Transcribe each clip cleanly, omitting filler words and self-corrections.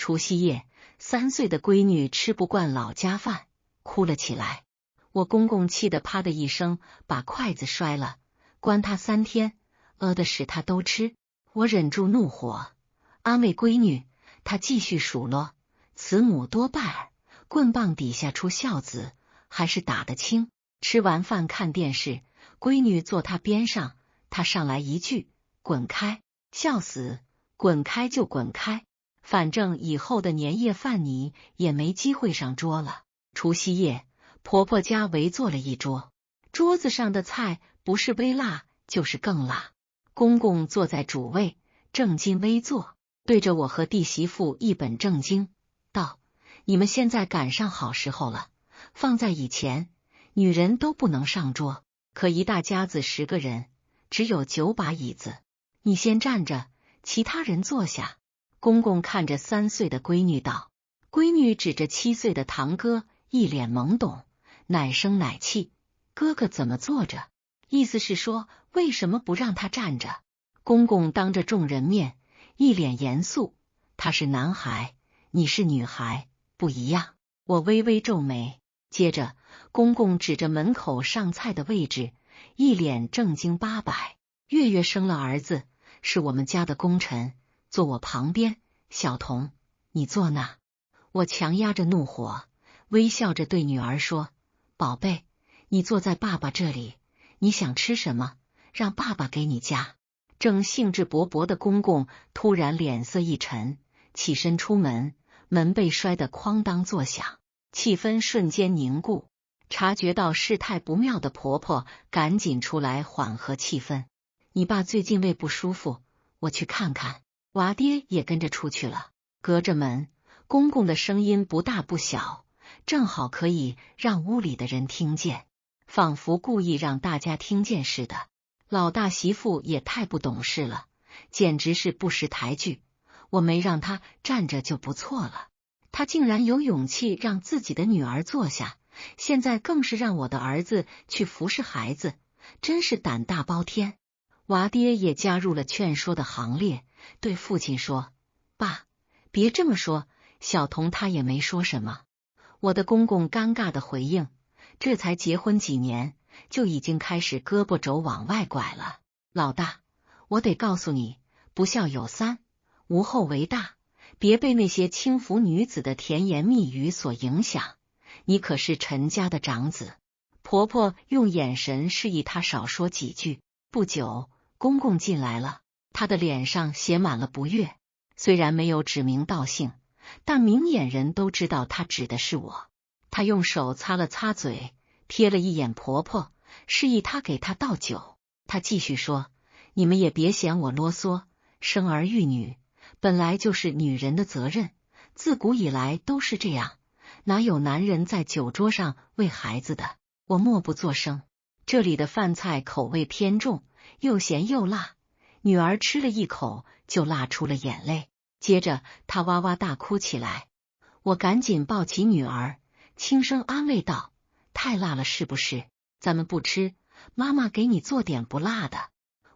除夕夜，3岁的闺女吃不惯老家饭，哭了起来。我公公气得啪的一声把筷子摔了，关她3天，的使她都吃。我忍住怒火，安慰闺女，她继续数落：慈母多败儿，棍棒底下出孝子，还是打得轻。吃完饭看电视，闺女坐她边上，她上来一句：滚开，笑死，滚开就滚开，反正以后的年夜饭你也没机会上桌了。除夕夜，婆婆家围坐了一桌，桌子上的菜不是微辣就是更辣。公公坐在主位，正襟危坐，对着我和弟媳妇一本正经道：你们现在赶上好时候了，放在以前，女人都不能上桌，可一大家子10个人，只有9把椅子，你先站着，其他人坐下。公公看着3岁的闺女道，闺女指着7岁的堂哥，一脸懵懂，奶声奶气：哥哥怎么坐着？意思是说为什么不让他站着？公公当着众人面一脸严肃：他是男孩，你是女孩，不一样。我微微皱眉，接着公公指着门口上菜的位置，一脸正经八百：月月生了儿子，是我们家的功臣，坐我旁边。小童，你坐那。我强压着怒火，微笑着对女儿说：宝贝，你坐在爸爸这里，你想吃什么，让爸爸给你夹。正兴致勃勃的公公突然脸色一沉，起身出门，门被摔得哐当作响，气氛瞬间凝固。察觉到事态不妙的婆婆赶紧出来缓和气氛：你爸最近胃不舒服，我去看看。娃爹也跟着出去了。隔着门，公公的声音不大不小，正好可以让屋里的人听见，仿佛故意让大家听见似的。老大媳妇也太不懂事了，简直是不识抬举。我没让她站着就不错了，她竟然有勇气让自己的女儿坐下，现在更是让我的儿子去服侍孩子，真是胆大包天。娃爹也加入了劝说的行列，对父亲说：爸，别这么说，小童他也没说什么。我的公公尴尬的回应：这才结婚几年，就已经开始胳膊肘往外拐了。老大，我得告诉你，不孝有3，无后为大，别被那些轻浮女子的甜言蜜语所影响，你可是陈家的长子。婆婆用眼神示意她少说几句。不久，公公进来了，他的脸上写满了不悦，虽然没有指名道姓，但明眼人都知道他指的是我。他用手擦了擦嘴，瞥了一眼婆婆，示意她给他倒酒。他继续说：你们也别嫌我啰嗦，生儿育女本来就是女人的责任，自古以来都是这样，哪有男人在酒桌上喂孩子的？我默不作声。这里的饭菜口味偏重，又咸又辣，女儿吃了一口就辣出了眼泪，接着她哇哇大哭起来。我赶紧抱起女儿，轻声安慰道：太辣了是不是？咱们不吃，妈妈给你做点不辣的。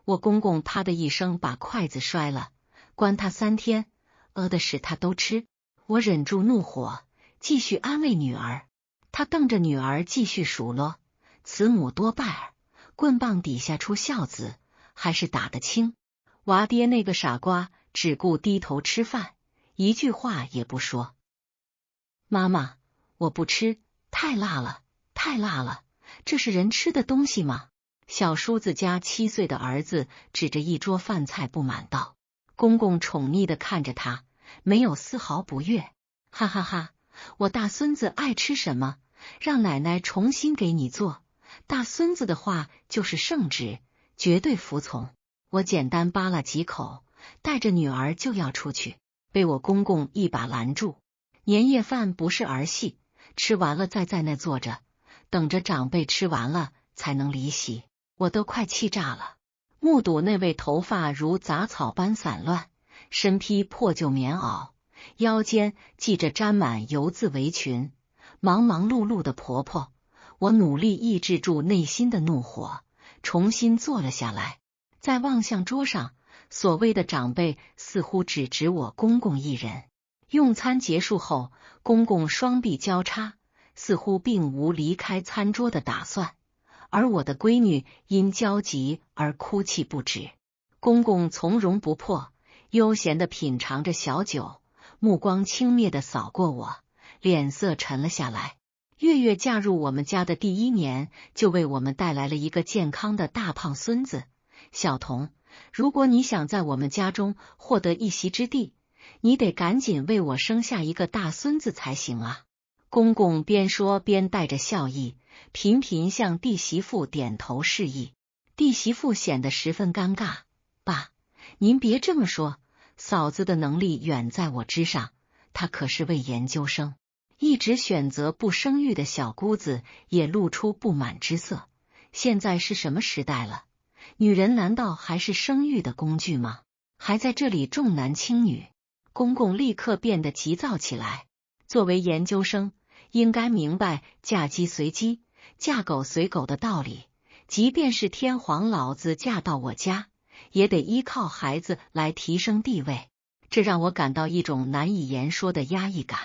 我公公啪的一声把筷子摔了，关他3天，的使他都吃。我忍住怒火，继续安慰女儿。他瞪着女儿继续数落：慈母多败儿，棍棒底下出孝子，还是打得轻。娃爹那个傻瓜只顾低头吃饭，一句话也不说。妈妈，我不吃，太辣了，太辣了，这是人吃的东西吗？小叔子家7岁的儿子指着一桌饭菜不满道。公公宠溺地看着他，没有丝毫不悦。哈哈哈，我大孙子爱吃什么，让奶奶重新给你做。大孙子的话就是圣旨，绝对服从。我简单扒拉几口，带着女儿就要出去，被我公公一把拦住。年夜饭不是儿戏，吃完了再在那坐着，等着长辈吃完了才能离席。我都快气炸了，目睹那位头发如杂草般散乱，身披破旧棉袄，腰间系着沾满油渍围裙，忙忙碌碌的婆婆，我努力抑制住内心的怒火，重新坐了下来。再望向桌上，所谓的长辈似乎只指我公公一人，用餐结束后，公公双臂交叉，似乎并无离开餐桌的打算，而我的闺女因焦急而哭泣不止。公公从容不迫，悠闲地品尝着小酒，目光轻蔑地扫过我，脸色沉了下来。月月嫁入我们家的第1年，就为我们带来了一个健康的大胖孙子。小童，如果你想在我们家中获得一席之地，你得赶紧为我生下一个大孙子才行啊！公公边说边带着笑意，频频向弟媳妇点头示意。弟媳妇显得十分尴尬。爸，您别这么说，嫂子的能力远在我之上，她可是位研究生。一直选择不生育的小姑子也露出不满之色。现在是什么时代了？女人难道还是生育的工具吗？还在这里重男轻女？公公立刻变得急躁起来。作为研究生，应该明白嫁鸡随鸡，嫁狗随狗的道理。即便是天皇老子嫁到我家，也得依靠孩子来提升地位。这让我感到一种难以言说的压抑感。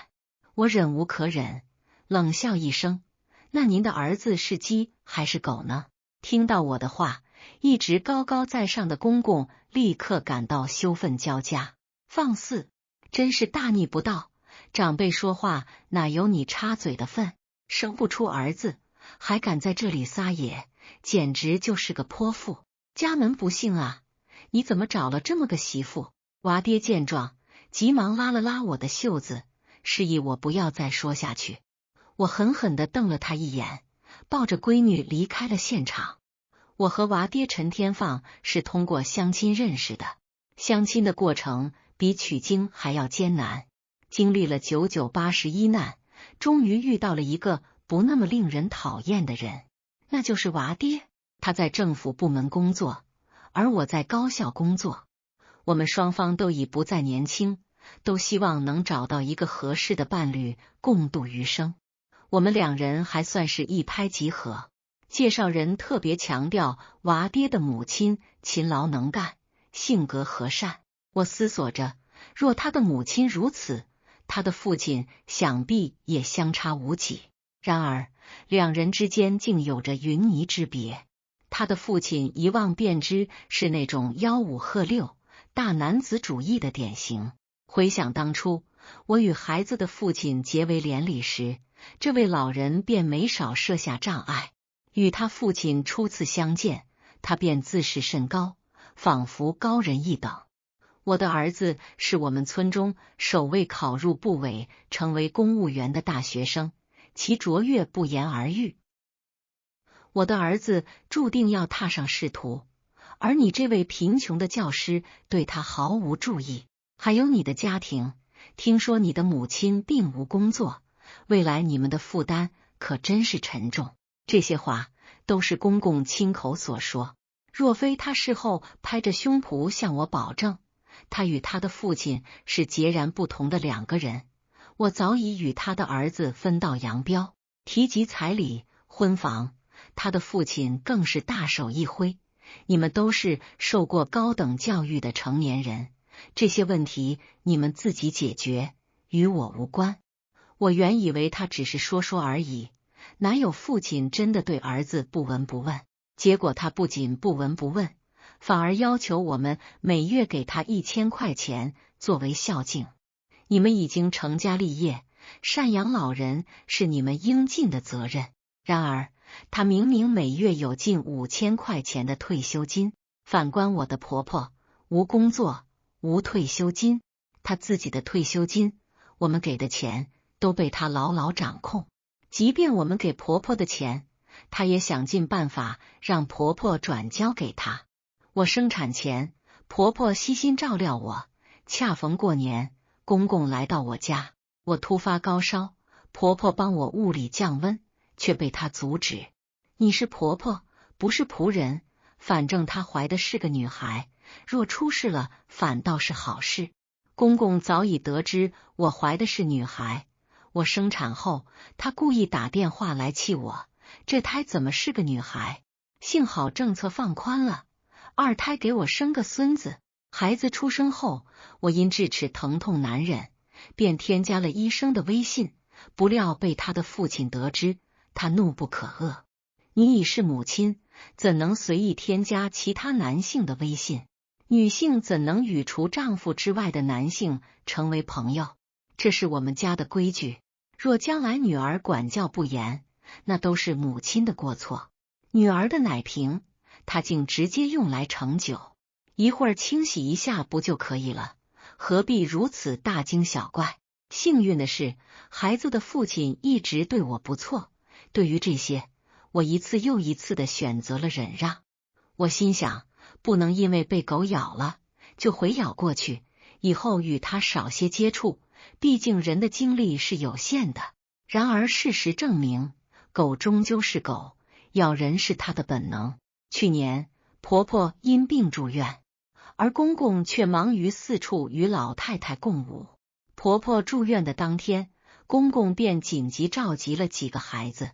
我忍无可忍，冷笑一声：“那您的儿子是鸡还是狗呢？”听到我的话，一直高高在上的公公立刻感到羞愤交加。放肆！真是大逆不道！长辈说话哪有你插嘴的份？生不出儿子，还敢在这里撒野，简直就是个泼妇！家门不幸啊！你怎么找了这么个媳妇？娃爹见状，急忙拉了拉我的袖子，示意我不要再说下去。我狠狠地瞪了他一眼，抱着闺女离开了现场。我和娃爹陈天放是通过相亲认识的，相亲的过程比取经还要艰难，经历了99、81难，终于遇到了一个不那么令人讨厌的人，那就是娃爹。他在政府部门工作，而我在高校工作。我们双方都已不再年轻，都希望能找到一个合适的伴侣共度余生。我们2人还算是一拍即合。介绍人特别强调娃爹的母亲勤劳能干，性格和善。我思索着，若他的母亲如此，他的父亲想必也相差无几。然而2人之间竟有着云泥之别。他的父亲一望便知是那种吆五喝六、大男子主义的典型。回想当初我与孩子的父亲结为连理时，这位老人便没少设下障碍。与他父亲初次相见，他便自视甚高，仿佛高人一等。我的儿子是我们村中首位考入部委成为公务员的大学生，其卓越不言而喻。我的儿子注定要踏上仕途，而你这位贫穷的教师对他毫无注意。还有你的家庭，听说你的母亲并无工作，未来你们的负担可真是沉重。这些话都是公公亲口所说，若非他事后拍着胸脯向我保证，他与他的父亲是截然不同的2个人，我早已与他的儿子分道扬镳。提及彩礼、婚房，他的父亲更是大手一挥：“你们都是受过高等教育的成年人，这些问题你们自己解决，与我无关。”我原以为他只是说说而已，哪有父亲真的对儿子不闻不问？结果他不仅不闻不问，反而要求我们每月给他1000块钱作为孝敬。你们已经成家立业，赡养老人是你们应尽的责任。然而他明明每月有近5000块钱的退休金，反观我的婆婆，无工作，无退休金。她自己的退休金，我们给的钱都被她牢牢掌控。即便我们给婆婆的钱，她也想尽办法让婆婆转交给她。我生产前，婆婆悉心照料我，恰逢过年，公公来到我家，我突发高烧，婆婆帮我物理降温，却被她阻止。你是婆婆，不是仆人，反正她怀的是个女孩，若出事了，反倒是好事。公公早已得知我怀的是女孩，我生产后，他故意打电话来气我，这胎怎么是个女孩？幸好政策放宽了，2胎给我生个孙子。孩子出生后，我因智齿疼痛难忍，便添加了医生的微信，不料被他的父亲得知，他怒不可遏。你已是母亲，怎能随意添加其他男性的微信？女性怎能与除丈夫之外的男性成为朋友？这是我们家的规矩。若将来女儿管教不严，那都是母亲的过错。女儿的奶瓶，她竟直接用来盛酒，一会儿清洗一下不就可以了？何必如此大惊小怪？幸运的是，孩子的父亲一直对我不错。对于这些，我一次又一次的选择了忍让。我心想，不能因为被狗咬了就回咬过去，以后与他少些接触，毕竟人的精力是有限的。然而事实证明，狗终究是狗，咬人是它的本能。去年婆婆因病住院，而公公却忙于四处与老太太共舞。婆婆住院的当天，公公便紧急召集了几个孩子，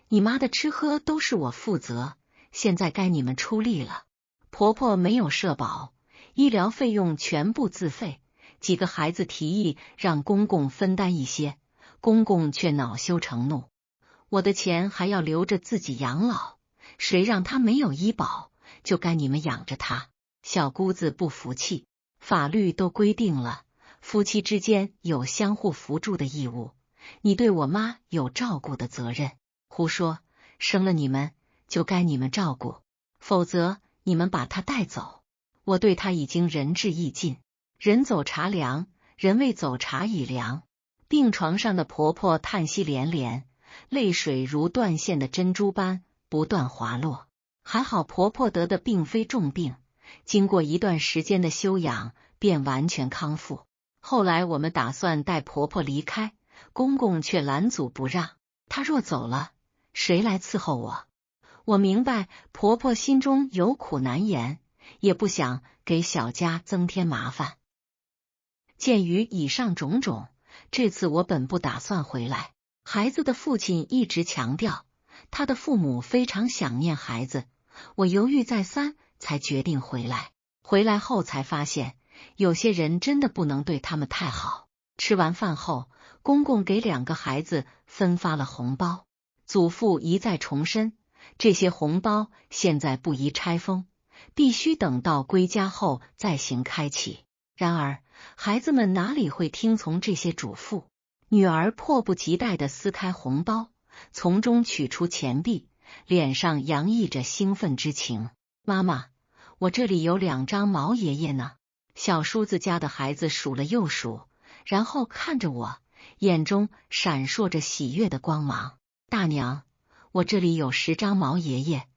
你妈的吃喝都是我负责，现在该你们出力了。婆婆没有社保，医疗费用全部自费，几个孩子提议让公公分担一些，公公却恼羞成怒，我的钱还要留着自己养老，谁让他没有医保，就该你们养着他。小姑子不服气，法律都规定了，夫妻之间有相互扶助的义务，你对我妈有照顾的责任。胡说，生了你们就该你们照顾，否则你们把她带走。我对她已经仁至义尽，人走茶凉，人未走茶已凉。病床上的婆婆叹息连连，泪水如断线的珍珠般不断滑落。还好婆婆得的并非重病，经过一段时间的休养便完全康复。后来我们打算带婆婆离开，公公却拦阻不让，她若走了，谁来伺候我？我明白婆婆心中有苦难言，也不想给小家增添麻烦。鉴于以上种种，这次我本不打算回来。孩子的父亲一直强调，他的父母非常想念孩子，我犹豫再三，才决定回来。回来后才发现，有些人真的不能对他们太好。吃完饭后，公公给2个孩子分发了红包，祖父一再重申，这些红包现在不宜拆封，必须等到归家后再行开启。然而孩子们哪里会听从这些嘱咐？女儿迫不及待地撕开红包，从中取出钱币，脸上洋溢着兴奋之情。妈妈，我这里有2张毛爷爷呢。小叔子家的孩子数了又数，然后看着我，眼中闪烁着喜悦的光芒。大娘，我这里有10张毛爷爷，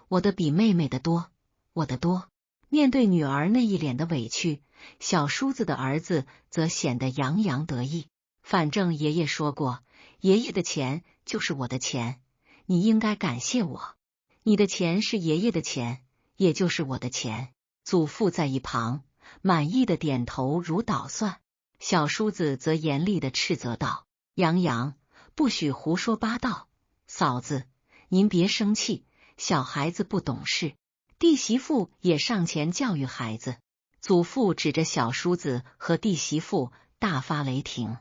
我的比妹妹的多，我的多。面对女儿那一脸的委屈，小叔子的儿子则显得洋洋得意。反正爷爷说过，爷爷的钱就是我的钱，你应该感谢我。你的钱是爷爷的钱，也就是我的钱。祖父在一旁满意的点头如捣蒜，小叔子则严厉的斥责道：洋洋，不许胡说八道。嫂子，您别生气，小孩子不懂事。弟媳妇也上前教育孩子。祖父指着小叔子和弟媳妇大发雷霆：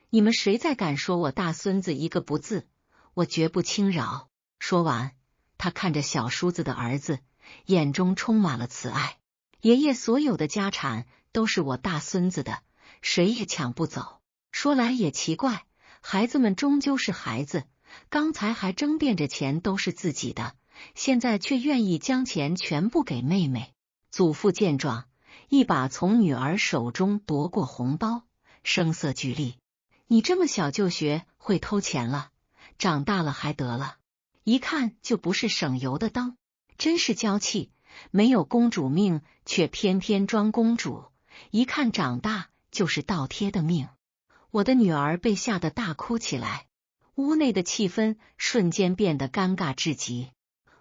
你们谁再敢说我大孙子一个不字，我绝不轻饶。说完，他看着小叔子的儿子，眼中充满了慈爱。爷爷所有的家产都是我大孙子的，谁也抢不走。说来也奇怪，孩子们终究是孩子，刚才还争辩着钱都是自己的，现在却愿意将钱全部给妹妹。祖父见状，一把从女儿手中夺过红包，声色俱厉：你这么小就学会偷钱了，长大了还得了，一看就不是省油的灯，真是娇气，没有公主命，却偏偏装公主，一看长大就是倒贴的命。我的女儿被吓得大哭起来，屋内的气氛瞬间变得尴尬至极。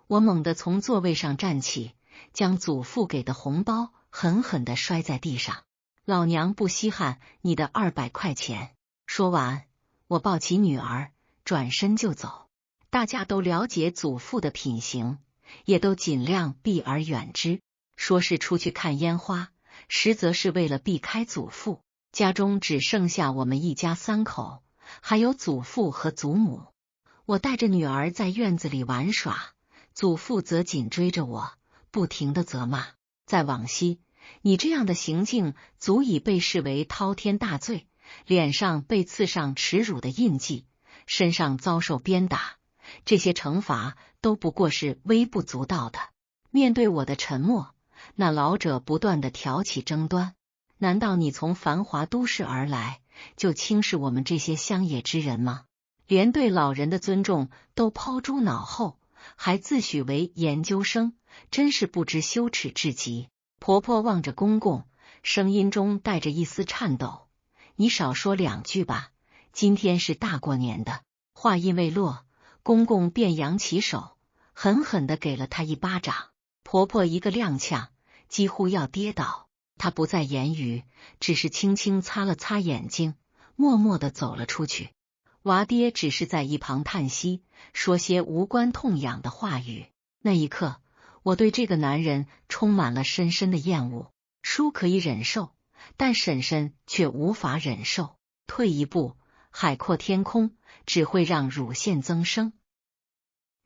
我猛地从座位上站起，将祖父给的红包狠狠地摔在地上。老娘不稀罕你的200块钱。说完，我抱起女儿，转身就走。大家都了解祖父的品行，也都尽量避而远之。说是出去看烟花，实则是为了避开祖父。家中只剩下我们一家3口，还有祖父和祖母。我带着女儿在院子里玩耍，祖父则紧追着我，不停地责骂。在往昔，你这样的行径足以被视为滔天大罪，脸上被刺上耻辱的印记，身上遭受鞭打，这些惩罚都不过是微不足道的。面对我的沉默，那老者不断地挑起争端。难道你从繁华都市而来，就轻视我们这些乡野之人吗？连对老人的尊重都抛诸脑后，还自诩为研究生，真是不知羞耻至极。婆婆望着公公，声音中带着一丝颤抖：“你少说2句吧，今天是大过年的。”话音未落，公公便扬起手，狠狠地给了她一巴掌。婆婆一个踉跄，几乎要跌倒。她不再言语，只是轻轻擦了擦眼睛，默默地走了出去。娃爹只是在一旁叹息，说些无关痛痒的话语。那一刻，我对这个男人充满了深深的厌恶。叔可以忍受，但婶婶却无法忍受。退一步，海阔天空，只会让乳腺增生；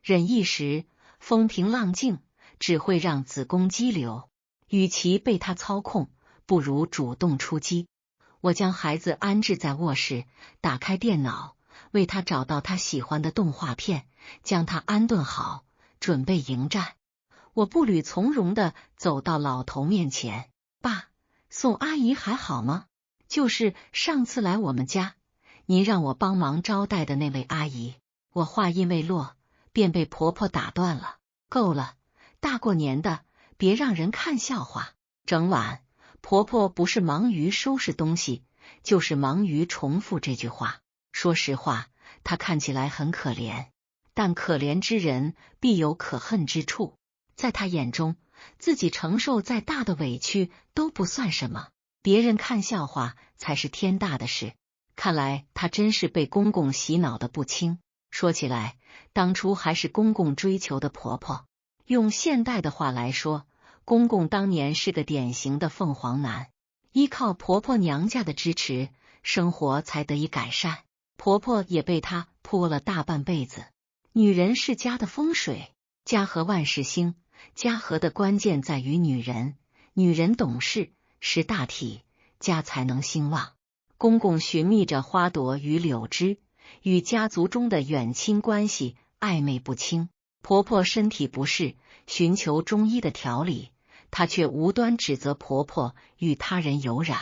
忍一时，风平浪静，只会让子宫肌瘤。与其被他操控，不如主动出击。我将孩子安置在卧室，打开电脑，为他找到他喜欢的动画片，将他安顿好，准备迎战。我步履从容地走到老头面前：“爸，宋阿姨还好吗？就是上次来我们家，您让我帮忙招待的那位阿姨。”我话音未落，便被婆婆打断了：“够了，大过年的，别让人看笑话。”整晚，婆婆不是忙于收拾东西，就是忙于重复这句话。说实话，她看起来很可怜，但可怜之人必有可恨之处。在她眼中，自己承受再大的委屈都不算什么，别人看笑话才是天大的事。看来她真是被公公洗脑的不轻。说起来，当初还是公公追求的婆婆。用现代的话来说，公公当年是个典型的凤凰男，依靠婆婆娘家的支持，生活才得以改善。婆婆也被他泼了大半辈子。女人是家的风水，家和万事兴，家和的关键在于女人，女人懂事，识大体，家才能兴旺。公公寻觅着花朵与柳枝，与家族中的远亲关系暧昧不清。婆婆身体不适，寻求中医的调理，她却无端指责婆婆与他人有染。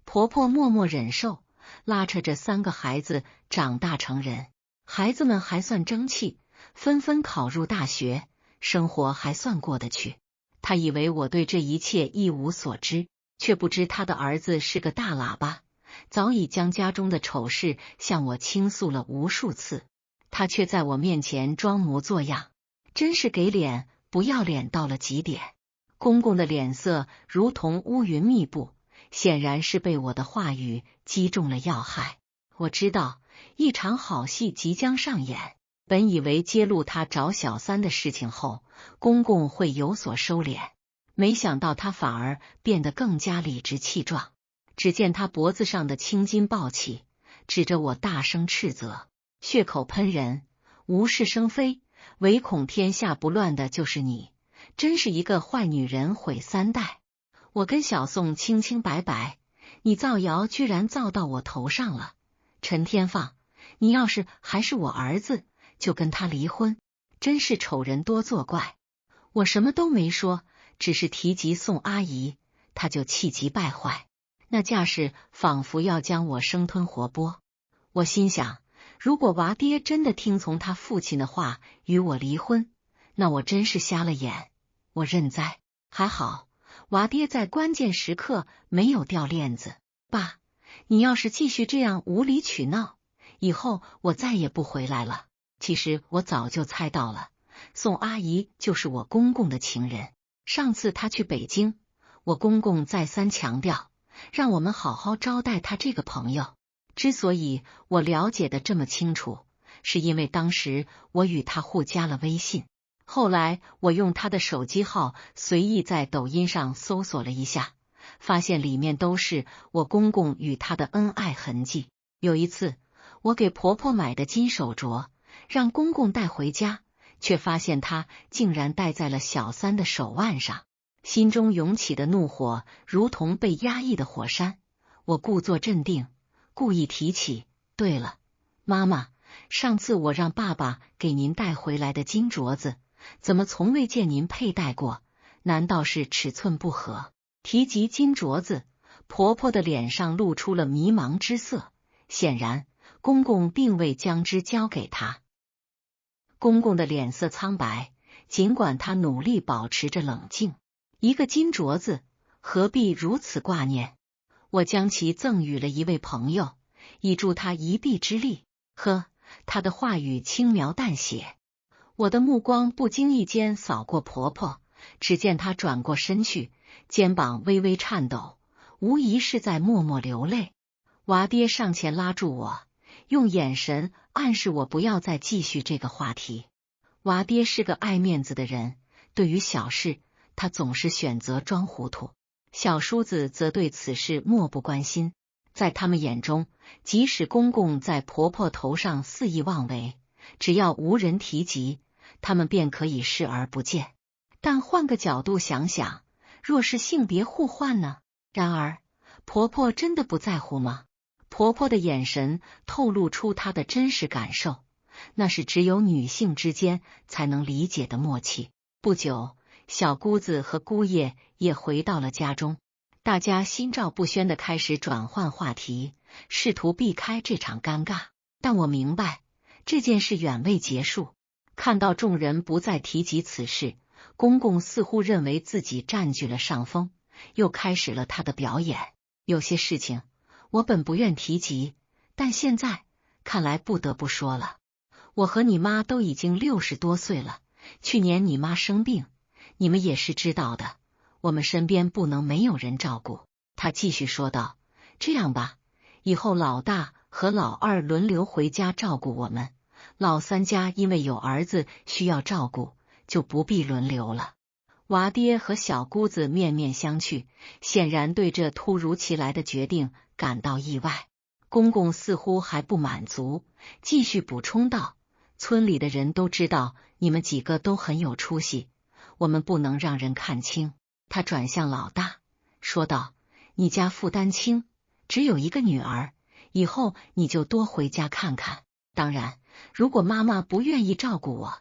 婆婆默默忍受，拉扯着3个孩子长大成人。孩子们还算争气，纷纷考入大学，生活还算过得去。她以为我对这一切一无所知，却不知她的儿子是个大喇叭，早已将家中的丑事向我倾诉了无数次。他却在我面前装模作样，真是给脸不要脸到了极点。公公的脸色如同乌云密布，显然是被我的话语击中了要害。我知道一场好戏即将上演，本以为揭露他找小三的事情后，公公会有所收敛，没想到他反而变得更加理直气壮。只见他脖子上的青筋暴起，指着我大声斥责，血口喷人，无事生非，唯恐天下不乱的就是你，真是一个坏女人毁3代。我跟小宋清清白白，你造谣居然造到我头上了。陈天放，你要是还是我儿子，就跟他离婚，真是丑人多作怪。我什么都没说，只是提及宋阿姨，他就气急败坏，那架势仿佛要将我生吞活剥。我心想，如果娃爹真的听从他父亲的话与我离婚，那我真是瞎了眼，我认栽。还好娃爹在关键时刻没有掉链子。爸，你要是继续这样无理取闹，以后我再也不回来了。其实我早就猜到了，宋阿姨就是我公公的情人。上次他去北京，我公公再三强调，让我们好好招待他这个朋友。之所以我了解的这么清楚，是因为当时我与他互加了微信，后来我用他的手机号随意在抖音上搜索了一下，发现里面都是我公公与他的恩爱痕迹。有一次，我给婆婆买的金手镯，让公公带回家，却发现他竟然戴在了小三的手腕上。心中涌起的怒火如同被压抑的火山，我故作镇定，故意提起，对了，妈妈，上次我让爸爸给您带回来的金镯子，怎么从未见您佩戴过？难道是尺寸不合？提及金镯子，婆婆的脸上露出了迷茫之色，显然公公并未将之交给她。公公的脸色苍白，尽管他努力保持着冷静。一个金镯子，何必如此挂念？我将其赠予了一位朋友，以助他一臂之力。呵，他的话语轻描淡写。我的目光不经意间扫过婆婆，只见她转过身去，肩膀微微颤抖，无疑是在默默流泪。娃爹上前拉住我，用眼神暗示我不要再继续这个话题。娃爹是个爱面子的人，对于小事他总是选择装糊涂，小叔子则对此事漠不关心。在他们眼中，即使公公在婆婆头上肆意妄为，只要无人提及，他们便可以视而不见。但换个角度想想，若是性别互换呢？然而，婆婆真的不在乎吗？婆婆的眼神透露出她的真实感受，那是只有女性之间才能理解的默契。不久，小姑子和姑爷也回到了家中，大家心照不宣地开始转换话题，试图避开这场尴尬。但我明白，这件事远未结束。看到众人不再提及此事，公公似乎认为自己占据了上风，又开始了他的表演。有些事情我本不愿提及，但现在看来不得不说了。我和你妈都已经60多岁了，去年你妈生病，你们也是知道的，我们身边不能没有人照顾。他继续说道，这样吧，以后老大和老二轮流回家照顾我们，老三家因为有儿子需要照顾，就不必轮流了。娃爹和小姑子面面相觑，显然对这突如其来的决定感到意外。公公似乎还不满足，继续补充道，村里的人都知道你们几个都很有出息，我们不能让人看清。他转向老大，说道，你家负担轻，只有一个女儿，以后你就多回家看看。当然，如果妈妈不愿意照顾我，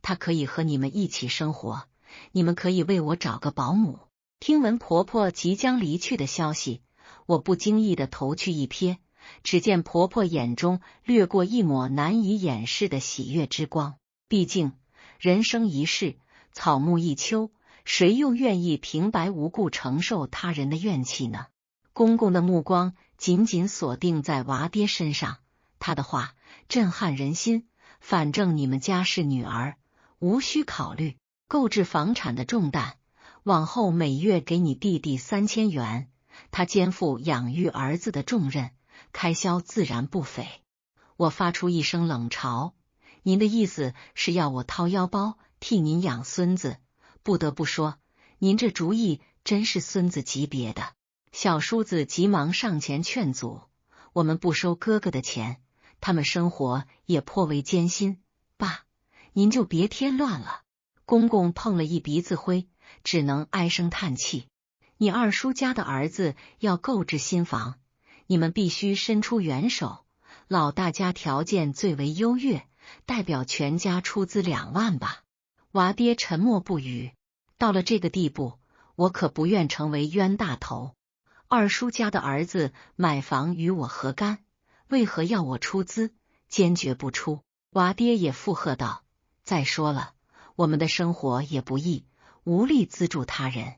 她可以和你们一起生活，你们可以为我找个保姆。听闻婆婆即将离去的消息，我不经意的头去一瞥，只见婆婆眼中掠过一抹难以掩饰的喜悦之光。毕竟人生一世，草木一秋，谁又愿意平白无故承受他人的怨气呢？公公的目光紧紧锁定在娃爹身上，他的话震撼人心。反正你们家是女儿，无需考虑购置房产的重担，往后每月给你弟弟3000元，他肩负养育儿子的重任，开销自然不菲。我发出一声冷嘲，您的意思是要我掏腰包替您养孙子？不得不说，您这主意真是孙子级别的。小叔子急忙上前劝阻，我们不收哥哥的钱，他们生活也颇为艰辛，爸，您就别添乱了。公公碰了一鼻子灰，只能唉声叹气。你二叔家的儿子要购置新房，你们必须伸出援手，老大家条件最为优越，代表全家出资2万吧。娃爹沉默不语，到了这个地步，我可不愿成为冤大头。二叔家的儿子买房与我何干？为何要我出资？坚决不出。娃爹也附和道，再说了，我们的生活也不易，无力资助他人。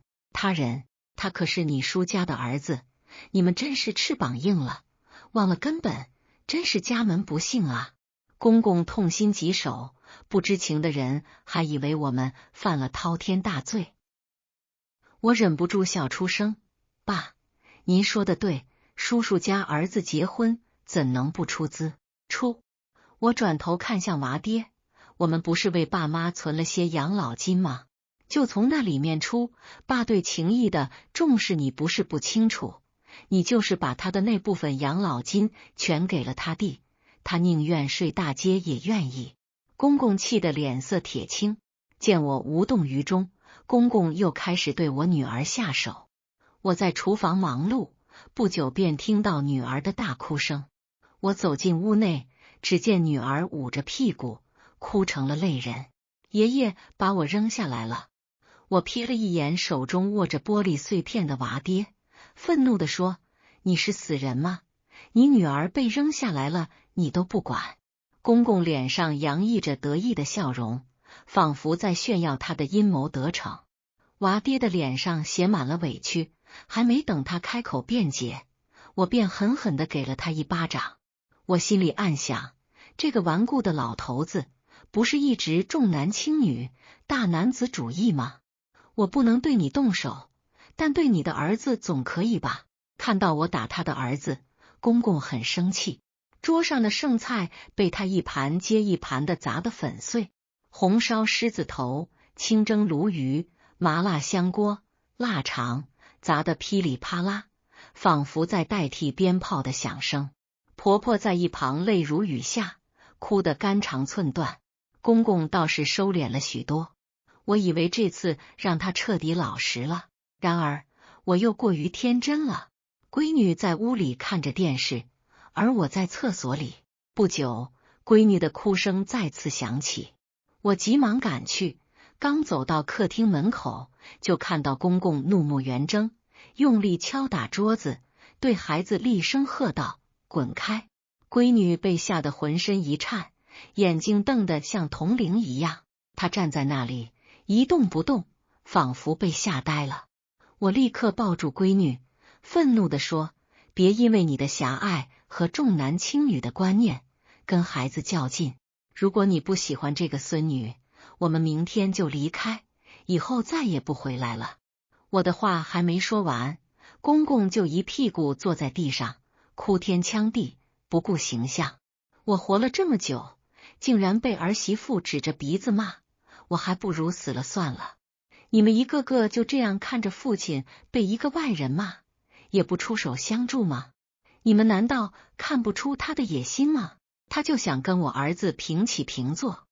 他可是你叔家的儿子，你们真是翅膀硬了，忘了根本，真是家门不幸啊。公公痛心疾首，不知情的人还以为我们犯了滔天大罪。我忍不住笑出声，爸，您说的对，叔叔家儿子结婚怎能不出资？出。我转头看向娃爹，我们不是为爸妈存了些养老金吗？就从那里面出。爸对情义的重视你不是不清楚，你就是把他的那部分养老金全给了他弟，他宁愿睡大街也愿意。公公气得脸色铁青，见我无动于衷，公公又开始对我女儿下手。我在厨房忙碌，不久便听到女儿的大哭声。我走进屋内，只见女儿捂着屁股，哭成了泪人。爷爷把我扔下来了。我瞥了一眼手中握着玻璃碎片的娃爹，愤怒地说：“你是死人吗？你女儿被扔下来了，你都不管。”公公脸上洋溢着得意的笑容，仿佛在炫耀他的阴谋得逞。娃爹的脸上写满了委屈，还没等他开口辩解，我便狠狠地给了他一巴掌。我心里暗想，这个顽固的老头子不是一直重男轻女、大男子主义吗？我不能对你动手，但对你的儿子总可以吧？看到我打他的儿子，公公很生气，桌上的剩菜被他一盘接一盘的砸得粉碎，红烧狮子头、清蒸鲈鱼、麻辣香锅、腊肠砸得噼里啪啦，仿佛在代替鞭炮的响声。婆婆在一旁泪如雨下，哭得肝肠寸断。公公倒是收敛了许多，我以为这次让他彻底老实了，然而我又过于天真了。闺女在屋里看着电视，而我在厕所里。不久，闺女的哭声再次响起，我急忙赶去，刚走到客厅门口，就看到公公怒目圆睁，用力敲打桌子，对孩子厉声喝道：“滚开！”闺女被吓得浑身一颤，眼睛瞪得像铜铃一样，她站在那里一动不动，仿佛被吓呆了。我立刻抱住闺女，愤怒地说：“别因为你的狭隘和重男轻女的观念跟孩子较劲。如果你不喜欢这个孙女，我们明天就离开，以后再也不回来了。”我的话还没说完，公公就一屁股坐在地上，哭天抢地，不顾形象。我活了这么久，竟然被儿媳妇指着鼻子骂，我还不如死了算了。你们一个个就这样看着父亲被一个外人骂，也不出手相助吗？你们难道看不出他的野心吗？他就想跟我儿子平起平坐。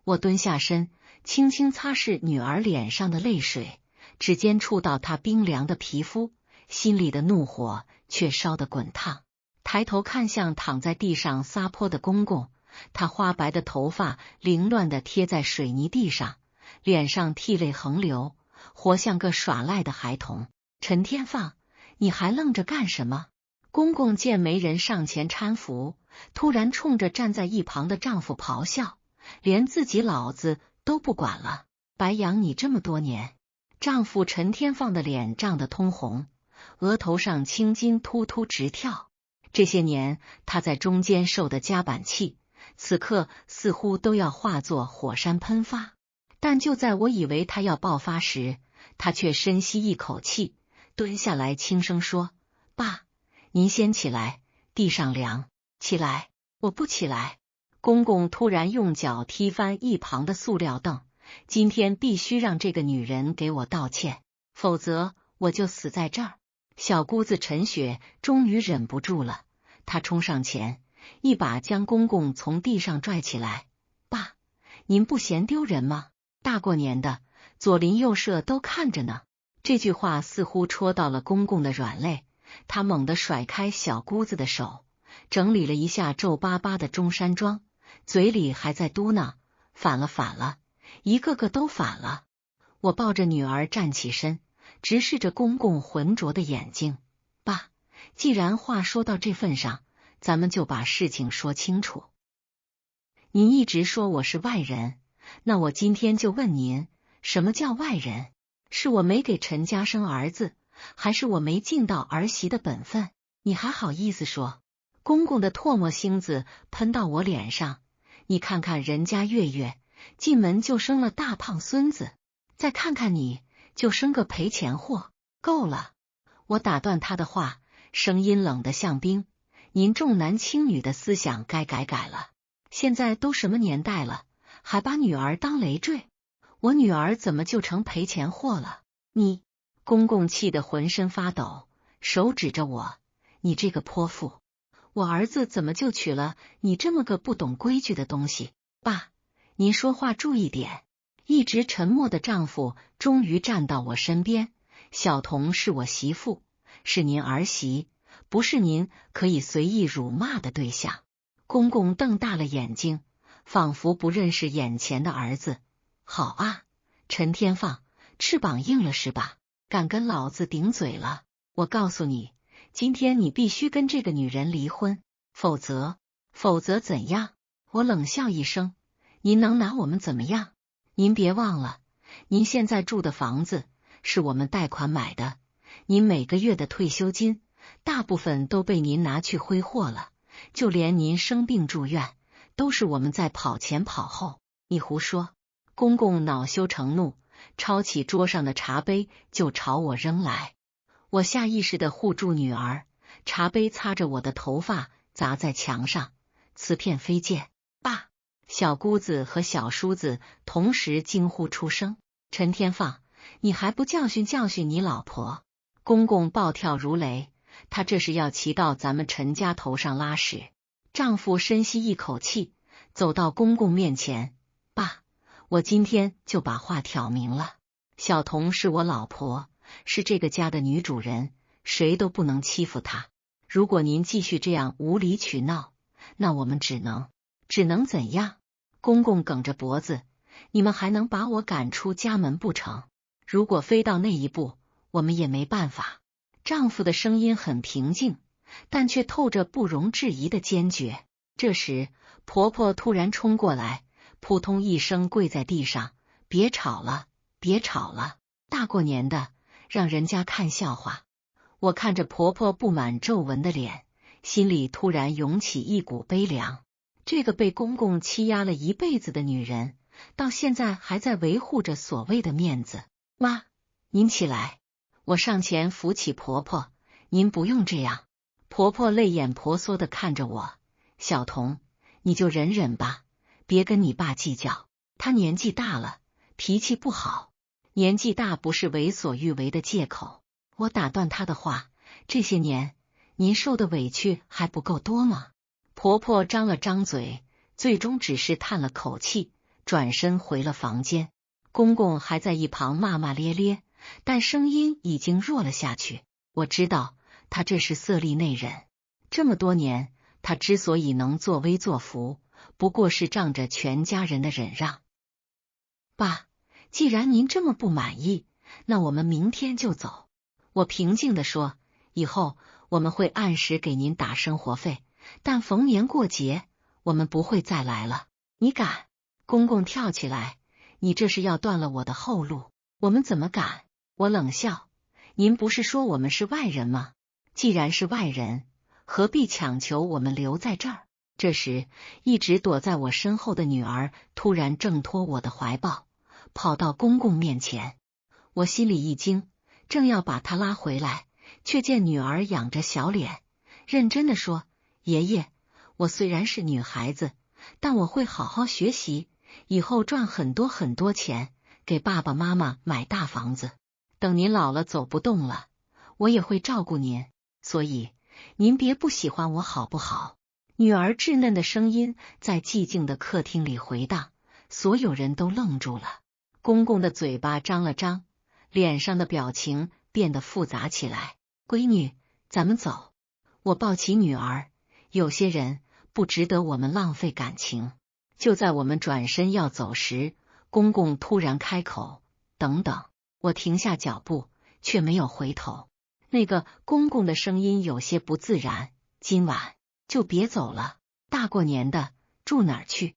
我蹲下身，轻轻擦拭女儿脸上的泪水，指尖触到她冰凉的皮肤，心里的怒火却烧得滚烫。抬头看向躺在地上撒泼的公公，他花白的头发凌乱地贴在水泥地上，脸上涕泪横流，活像个耍赖的孩童。陈天放，你还愣着干什么？公公见没人上前搀扶，突然冲着站在一旁的丈夫咆哮，连自己老子都不管了，白养你这么多年。丈夫陈天放的脸涨得通红，额头上青筋突突直跳。这些年他在中间受的夹板气，此刻似乎都要化作火山喷发。但就在我以为他要爆发时，他却深吸一口气，蹲下来轻声说：“爸，您先起来，地上凉。”起来！我不起来。公公突然用脚踢翻一旁的塑料凳，今天必须让这个女人给我道歉，否则我就死在这儿。小姑子陈雪终于忍不住了，她冲上前，一把将公公从地上拽起来：“爸，您不嫌丢人吗？大过年的，左邻右舍都看着呢。”这句话似乎戳到了公公的软肋，他猛地甩开小姑子的手，整理了一下皱巴巴的中山装，嘴里还在嘟囔：“反了，反了，一个个都反了。”我抱着女儿站起身，直视着公公浑浊的眼睛：“爸，既然话说到这份上，咱们就把事情说清楚。您一直说我是外人，那我今天就问您，什么叫外人？是我没给陈家生儿子，还是我没尽到儿媳的本分？你还好意思说？”公公的唾沫星子喷到我脸上，你看看人家月月进门就生了大胖孙子，再看看你就生个赔钱货，够了！我打断他的话，声音冷得像冰：“您重男轻女的思想该改改了，现在都什么年代了，还把女儿当累赘？我女儿怎么就成赔钱货了？你！公公气得浑身发抖，手指着我，你这个泼妇！我儿子怎么就娶了你这么个不懂规矩的东西？爸，您说话注意点。一直沉默的丈夫终于站到我身边，小童是我媳妇，是您儿媳，不是您可以随意辱骂的对象。公公瞪大了眼睛，仿佛不认识眼前的儿子。好啊，陈天放，翅膀硬了是吧？敢跟老子顶嘴了？我告诉你，今天你必须跟这个女人离婚，否则怎样？我冷笑一声，您能拿我们怎么样？您别忘了，您现在住的房子是我们贷款买的，您每个月的退休金大部分都被您拿去挥霍了，就连您生病住院都是我们在跑前跑后。你胡说！公公恼羞成怒，抄起桌上的茶杯就朝我扔来。我下意识地护住女儿，茶杯擦着我的头发砸在墙上，瓷片飞溅。爸！小姑子和小叔子同时惊呼出声。陈天放，你还不教训教训你老婆！公公暴跳如雷，他这是要骑到咱们陈家头上拉屎。丈夫深吸一口气，走到公公面前，爸，我今天就把话挑明了，小童是我老婆，是这个家的女主人，谁都不能欺负她。如果您继续这样无理取闹，那我们只能怎样？公公梗着脖子，你们还能把我赶出家门不成？如果非到那一步，我们也没办法。丈夫的声音很平静，但却透着不容置疑的坚决。这时，婆婆突然冲过来，扑通一声跪在地上，别吵了，别吵了，大过年的，让人家看笑话。我看着婆婆布满皱纹的脸，心里突然涌起一股悲凉。这个被公公欺压了一辈子的女人，到现在还在维护着所谓的面子。妈，您起来！我上前扶起婆婆，您不用这样。婆婆泪眼婆娑地看着我，小童，你就忍忍吧，别跟你爸计较，他年纪大了，脾气不好。年纪大不是为所欲为的借口。我打断她的话，这些年您受的委屈还不够多吗？婆婆张了张嘴，最终只是叹了口气，转身回了房间。公公还在一旁骂骂咧咧，但声音已经弱了下去。我知道他这是色厉内荏，这么多年他之所以能作威作福，不过是仗着全家人的忍让。爸，既然您这么不满意，那我们明天就走。我平静地说，以后我们会按时给您打生活费，但逢年过节我们不会再来了。你敢？公公跳起来，你这是要断了我的后路。我们怎么敢？我冷笑，您不是说我们是外人吗？既然是外人，何必强求我们留在这儿？这时，一直躲在我身后的女儿突然挣脱我的怀抱，跑到公公面前。我心里一惊，正要把她拉回来，却见女儿仰着小脸，认真地说，爷爷，我虽然是女孩子，但我会好好学习，以后赚很多很多钱，给爸爸妈妈买大房子。等您老了走不动了，我也会照顾您，所以您别不喜欢我好不好？女儿稚嫩的声音在寂静的客厅里回荡，所有人都愣住了。公公的嘴巴张了张，脸上的表情变得复杂起来。闺女，咱们走。我抱起女儿，有些人不值得我们浪费感情。就在我们转身要走时，公公突然开口，等等。我停下脚步，却没有回头。那个公公的声音有些不自然，今晚就别走了，大过年的住哪儿去？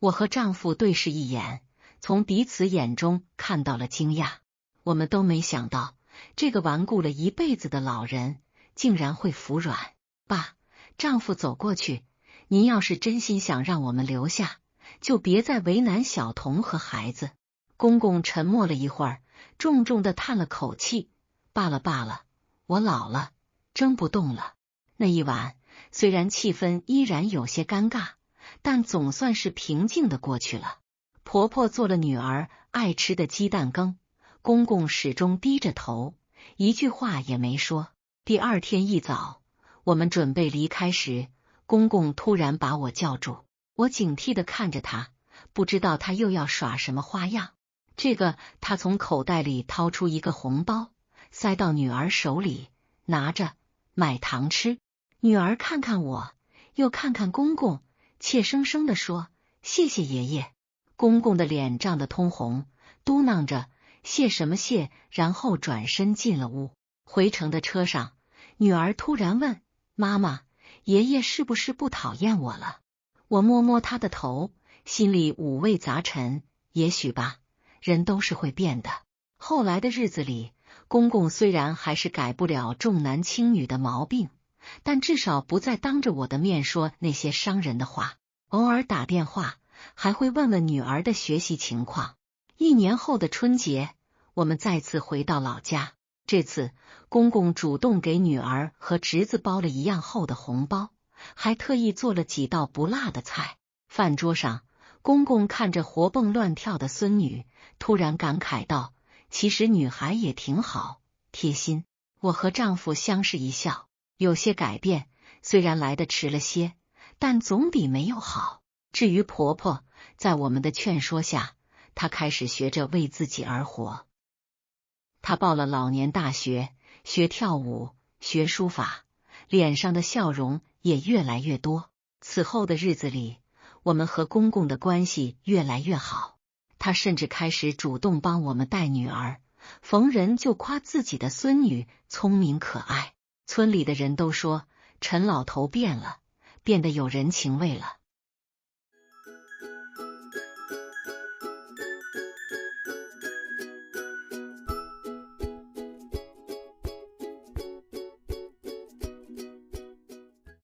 我和丈夫对视一眼，从彼此眼中看到了惊讶。我们都没想到，这个顽固了一辈子的老人竟然会服软。爸，丈夫走过去，您要是真心想让我们留下，就别再为难小童和孩子。公公沉默了一会儿，重重地叹了口气，罢了罢了，我老了，争不动了。那一晚虽然气氛依然有些尴尬，但总算是平静地过去了。婆婆做了女儿爱吃的鸡蛋羹，公公始终低着头，一句话也没说。第二天一早，我们准备离开时，公公突然把我叫住，我警惕地看着他，不知道他又要耍什么花样。他从口袋里掏出一个红包，塞到女儿手里，拿着，买糖吃。女儿看看我，又看看公公，怯生生地说：“谢谢爷爷。”公公的脸涨得通红，嘟囔着：“谢什么谢？”然后转身进了屋。回程的车上，女儿突然问：“妈妈，爷爷是不是不讨厌我了？”我摸摸她的头，心里五味杂陈。也许吧，人都是会变的。后来的日子里，公公虽然还是改不了重男轻女的毛病，但至少不再当着我的面说那些伤人的话。偶尔打电话，还会问问女儿的学习情况。1年后的春节，我们再次回到老家。这次公公主动给女儿和侄子包了一样厚的红包，还特意做了几道不辣的菜。饭桌上，公公看着活蹦乱跳的孙女，突然感慨道：“其实女孩也挺好，贴心。”我和丈夫相视一笑，有些改变，虽然来得迟了些，但总比没有好。至于婆婆，在我们的劝说下，她开始学着为自己而活。她报了老年大学，学跳舞，学书法，脸上的笑容也越来越多。此后的日子里，我们和公公的关系越来越好，他甚至开始主动帮我们带女儿，逢人就夸自己的孙女聪明可爱。村里的人都说陈老头变了，变得有人情味了。